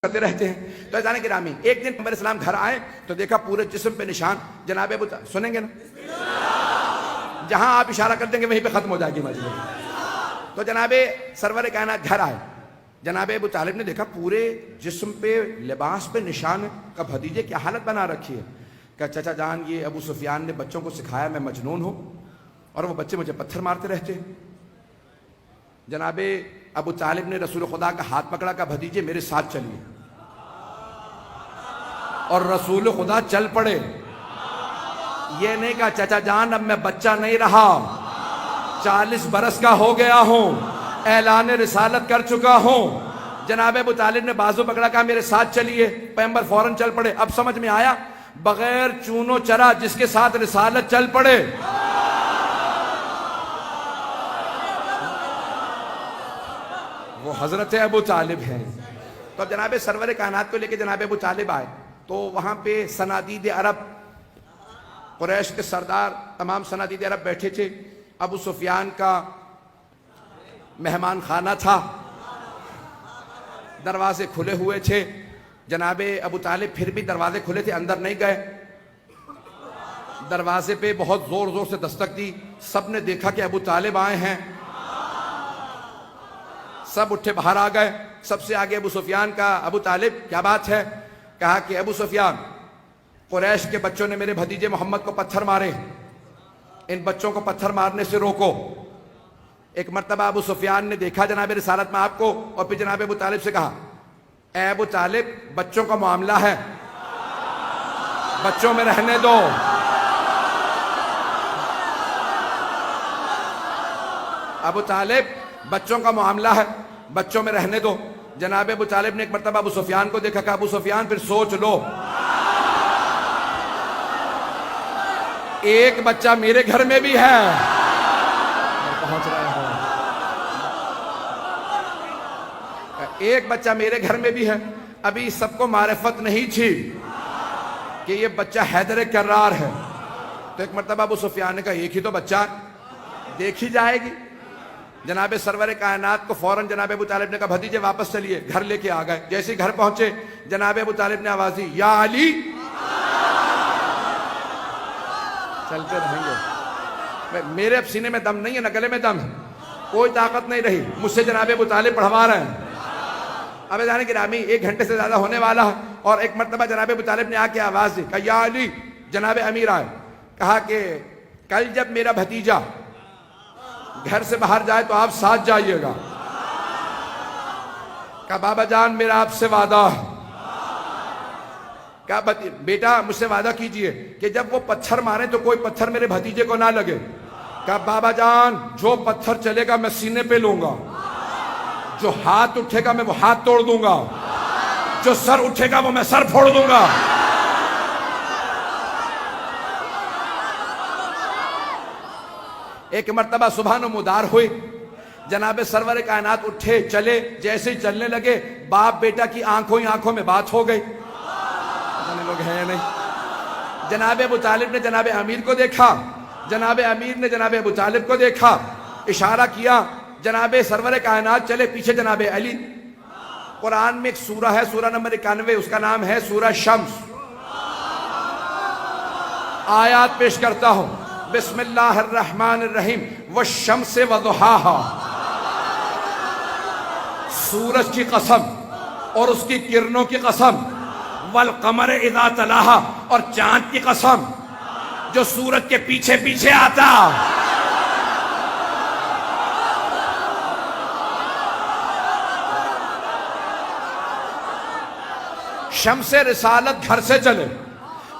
करते रहते हैं। तो जाने गिरामी एक दिन पैगंबर इस्लाम घर आए तो देखा पूरे जिस्म पे निशान। जनाबे अबू सुनेंगे ना, जहां आप इशारा कर देंगे वहीं पे खत्म हो जाएगी मजलिस। तो जनाबे सरवर कायनात घर आए, जनाबे अबू तालिब ने देखा पूरे जिस्म पे लिबास पे निशान का। भतीजे क्या हालत बना रखी है। क्या चाचा जान, ये अबू सुफियान ने बच्चों को सिखाया मैं मजनून हूं और वो बच्चे मुझे पत्थर मारते रहते हैं। जनाबे अबू तालिब ने रसूल खुदा का हाथ पकड़ा, का भतीजे मेरे साथ चलिए, और रसूल खुदा चल पड़े। ये नहीं कहा चाचा जान अब मैं बच्चा नहीं रहा, 40 बरस का हो गया हूं, ऐलान रिसालत कर चुका हूं। जनाब अबू तालिब ने बाजू पकड़ा, कहा मेरे साथ चलिए। पैगंबर फौरन चल पड़े। अब समझ में आया, बगैर चूनो चरा जिसके साथ रिसालत चल पड़े। वो हजरत अबू तालिब हैं। तो जनाब सरवर कायनात को लेके जनाब अबू तालिब आए तो वहां पे सनादीद अरब, कुरैश के सरदार, तमाम सनादीद अरब बैठे थे। अबू सुफियान का मेहमान खाना था, दरवाजे खुले हुए थे। जनाबे अबू तालिब फिर भी दरवाजे खुले थे, अंदर नहीं गए। दरवाजे पे बहुत जोर जोर से दस्तक दी। सब ने देखा कि अबू तालिब आए हैं, सब उठे बाहर आ गए। सबसे आगे अबू सुफियान का, अबू तालिब क्या बात है। कहा कि अबू सुफियान, कुरैश के बच्चों ने मेरे भतीजे मोहम्मद को पत्थर मारे, इन बच्चों को पत्थर मारने से रोको। एक मर्तबा अबू सुफियान ने देखा जनाब रिसालत में आपको, और फिर जनाब अबू तालिब से कहा, ए अबू तालिब बच्चों का मामला है, बच्चों में रहने दो। अबू तालिब बच्चों का मामला है, बच्चों में रहने दो। जनाब अबू तालिब ने एक मर्तबा अबू सुफियान को देखा, कहा अबू सुफियान फिर सोच लो, एक बच्चा मेरे घर में भी है। पहुंच रहे हो, एक बच्चा मेरे घर में भी है। अभी सबको मारिफत नहीं थी कि ये बच्चा हैदर कर्रार है। तो एक मर्तबा अबू सुफियान ने कहा एक ही तो बच्चा, देखी जाएगी। जनाबे सरवर कायनात को फौरन जनाब अबू तालिब ने कहा भतीजे वापस चलिए, घर लेके आ गए। जैसे घर पहुंचे जनाब अबू तालिब ने आवाज दी, या अली। चलते रहेंगे, मेरे अब सीने में दम नहीं है, न गले में दम है, कोई ताकत नहीं रही। मुझसे जनाब अबू तालिब पढ़वा रहे हैं। अब जाने की रामी 1 घंटे से ज्यादा होने वाला है। और एक मर्तबा जनाब अबू तालिब ने आके आवाज दी, कहा या अली। जनाब अमीर आए, कहा कि कल जब मेरा भतीजा घर से बाहर जाए तो आप साथ जाइएगा। कहा बाबा जान मेरा आपसे वादा है। कहा बेटा मुझसे वादा कीजिए कि जब वो पत्थर मारे तो कोई पत्थर मेरे भतीजे को ना लगे। कहा बाबा जान जो पत्थर चलेगा मैं सीने पे लूंगा, जो हाथ उठेगा मैं वो हाथ तोड़ दूंगा, जो सर उठेगा वो मैं सर फोड़ दूंगा। एक मर्तबा सुबह मुदार हुई, जनाबे सरवर कायनात उठे चले। जैसे ही चलने लगे बाप बेटा की आंखों ही आंखों में बात हो गई। लोग हैं या नहीं। जनाबे अबू तालिब ने जनाबे अमीर को देखा, जनाबे अमीर ने जनाबे अबू तालिब को देखा, इशारा किया। जनाबे सरवर कायनात चले, पीछे जनाबे अली। कुरान में एक सूरा है, सूरा नंबर 91, उसका नाम है सूरा शम्स। आयात पेश करता हूं, बिस्मिल्लाहिर्रहमानिर्रहीम, वश्शम्से वदुहाहा। सूरज की कसम और उसकी किरणों की कसम, वल कमर इज़ा तलाहा, और चांद की कसम जो सूरज के पीछे पीछे आता। शम्से रिसालत घर से चले,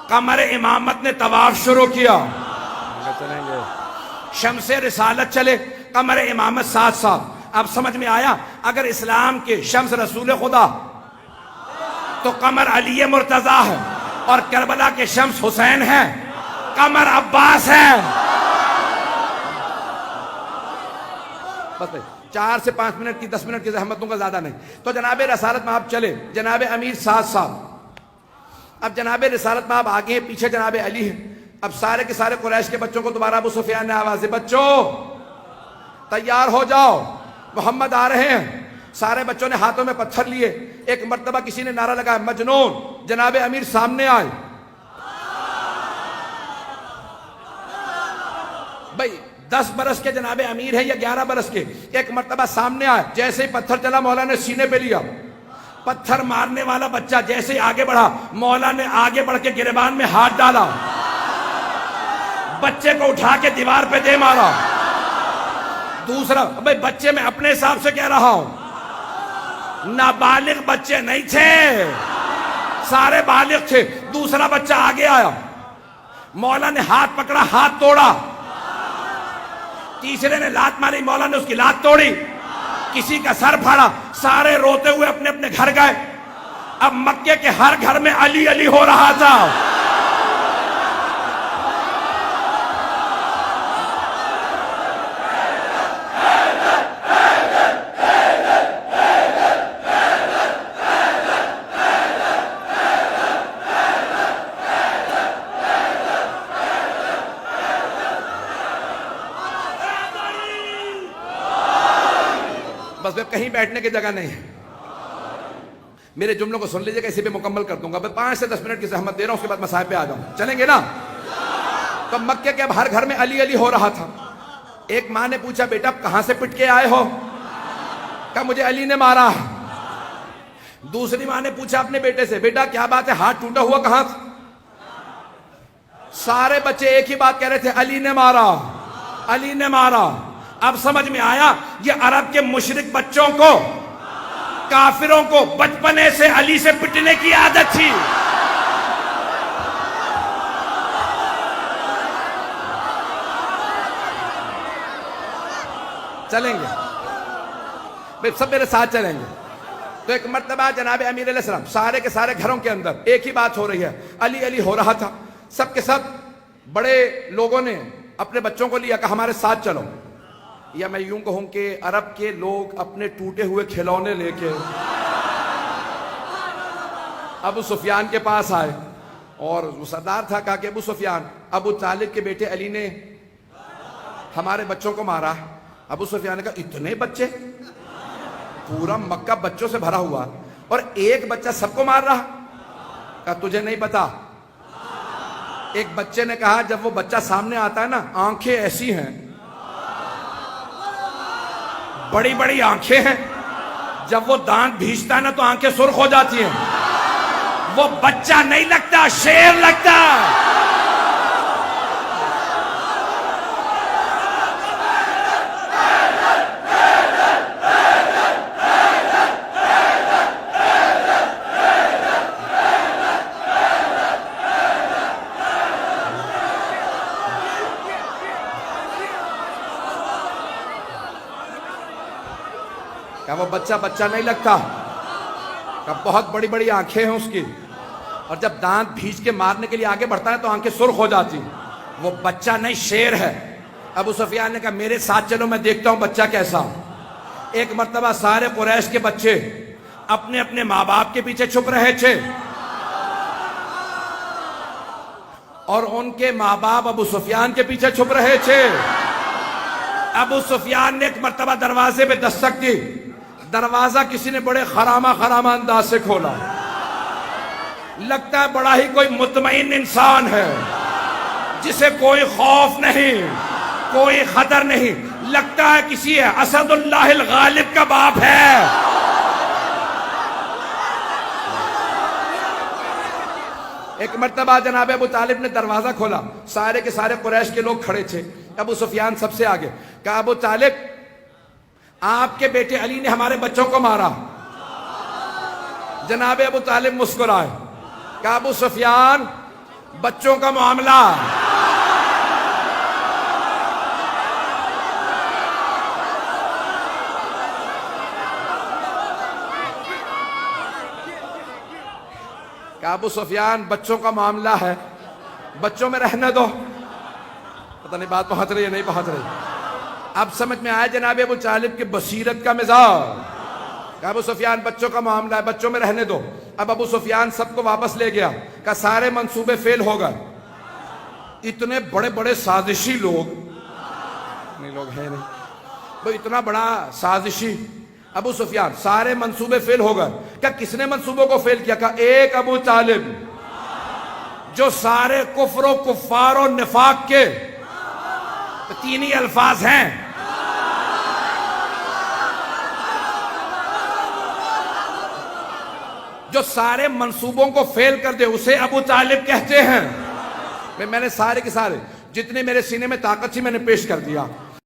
कमर इमामत ने तवाफ शुरू किया। चलेंगे शम्से रिसालत चले, कमर इमामत साथ साथ। अब समझ में आया, अगर इस्लाम के शम्स रसूल खुदा तो कमर अली मुर्तजा है, और करबला के शम्स हुसैन है, कमर अब्बास है। बस 4 से 5 मिनट की 10 मिनट की जहमत दूंगा, ज्यादा नहीं। तो जनाबे रसालत में आप चले, जनाबे अमीर साथ साथ। अब जनाबे रसालत में आप आगे हैं, पीछे जनाबे अली है। अब सारे के सारे कुरैश के बच्चों को दोबारा अबू सुफियान ने आवाज दी, बच्चों तैयार हो जाओ, मोहम्मद आ रहे हैं। सारे बच्चों ने हाथों में पत्थर लिए। एक मर्तबा किसी ने नारा लगाया, मजनून, जनाबे अमीर सामने आए। भाई 10 बरस के जनाबे अमीर है या 11 बरस के, एक मर्तबा सामने आए। जैसे ही पत्थर चला, मौला ने सीने पे लिया। पत्थर मारने वाला बच्चा जैसे ही आगे बढ़ा, मौला ने आगे बढ़ के गिरबान में हाथ डाला, बच्चे को उठा के दीवार पे दे मारा। दूसरा, भाई बच्चे मैं अपने हिसाब से कह रहा हूं, नाबालिग बच्चे नहीं थे, सारे बालिग थे। दूसरा बच्चा आगे आया, मौला ने हाथ पकड़ा, हाथ तोड़ा। तीसरे ने लात मारी, मौला ने उसकी लात तोड़ी। किसी का सर फाड़ा। सारे रोते हुए अपने अपने घर गए। अब मक्के के हर घर में अली अली हो रहा था। बस वे कहीं बैठने की जगह नहीं है। मेरे जुमलों को सुन लीजिएगा, इसी पे मुकम्मल कर दूंगा। मैं 5 से 10 मिनट की सहमत दे रहा हूं, उसके बाद मसाइब पे आ जाऊं। चलेंगे ना? तो मक्के के अब हर घर में अली अली हो रहा था। एक माँ ने पूछा, बेटा कहां से पिट के आए हो? कहा मुझे अली ने मारा। दूसरी माँ ने पूछा अपने बेटे से, बेटा क्या बात है, हाथ टूटा हुआ कहां? सारे बच्चे एक ही बात कह रहे थे, अली ने मारा, अली ने मारा। अब समझ में आया, ये अरब के मुशरिक बच्चों को, काफिरों को बचपने से अली से पिटने की आदत थी। चलेंगे भाई, सब मेरे साथ चलेंगे। तो एक मर्तबा जनाब अमीर अलैहिस्सलाम, सारे के सारे घरों के अंदर एक ही बात हो रही है, अली अली हो रहा था। सब के सब बड़े लोगों ने अपने बच्चों को लिया, कहा हमारे साथ चलो। या मैं यूं कहूं कि अरब के लोग अपने टूटे हुए खिलौने लेके अबू सुफियान के पास आए। और वो सरदार था, कहा कि अबू सुफियान, अबू तालिब के बेटे अली ने हमारे बच्चों को मारा। अबू सुफियान ने कहा, इतने बच्चे? पूरा मक्का बच्चों से भरा हुआ और एक बच्चा सबको मार रहा? कहा तुझे नहीं पता। एक बच्चे ने कहा, जब वो बच्चा सामने आता है ना, आंखें ऐसी हैं, बड़ी बड़ी आंखें हैं, जब वो दांत भींचता है ना तो आंखें सुर्ख हो जाती हैं। वो बच्चा नहीं लगता, शेर लगता। क्या वो बच्चा बच्चा नहीं लगता? क्या बहुत बड़ी बड़ी आंखें हैं उसकी, और जब दांत भींच के मारने के लिए आगे बढ़ता है तो आंखें सुर्ख हो जाती। वो बच्चा नहीं, शेर है। अबू सुफियान ने कहा मेरे साथ चलो, मैं देखता हूं बच्चा कैसा। एक मर्तबा सारे कुरैश के बच्चे अपने अपने माँ बाप के पीछे छुप रहे थे और उनके माँ बाप अबू सुफियान के पीछे छुप रहे थे। अबू सुफियान ने एक मर्तबा दरवाजे पे दस्तक दी। दरवाजा किसी ने बड़े खरामा अंदाज से खोला। लगता है बड़ा ही कोई मुतमईन इंसान है, जिसे कोई खौफ नहीं, कोई खतर नहीं। लगता है किसी असदुल्लाहिल गालिब का बाप है। एक मर्तबा जनाब अबू तालिब ने दरवाजा खोला। सारे के सारे कुरैश के लोग खड़े थे। अबू सुफियान सबसे आगे। कहा अबू तालिब, आपके बेटे अली ने हमारे बच्चों को मारा। जनाब अबू तालिब मुस्कुराए। कहा अबू सुफियान, बच्चों का मामला। कहा अबू सुफियान, बच्चों का मामला है, बच्चों में रहने दो। पता नहीं बात पहुंच रही है नहीं पहुंच रही। अब समझ में आया जनाब अबू तालिब के बसीरत का मिजाज। कहा अबू सुफियान, बच्चों का मामला है, बच्चों में रहने दो। अब अबू सुफियान सबको वापस ले गया। कहा सारे मंसूबे फेल हो गए। इतने बड़े बड़े साजिशी लोग नहीं, लोग हैं नहीं, वो इतना बड़ा साजिशी अबू सुफियान, सारे मंसूबे फेल हो गए। क्या किसने मंसूबों को फेल किया? कहा एक अबू तालिब, जो सारे कुफ्र कुफ्फार और निफाक के तो तीन ही अल्फाज हैं, जो सारे मंसूबों को फेल कर दे उसे अबू तालिब कहते हैं। मैंने सारे के सारे जितने मेरे सीने में ताकत थी मैंने पेश कर दिया।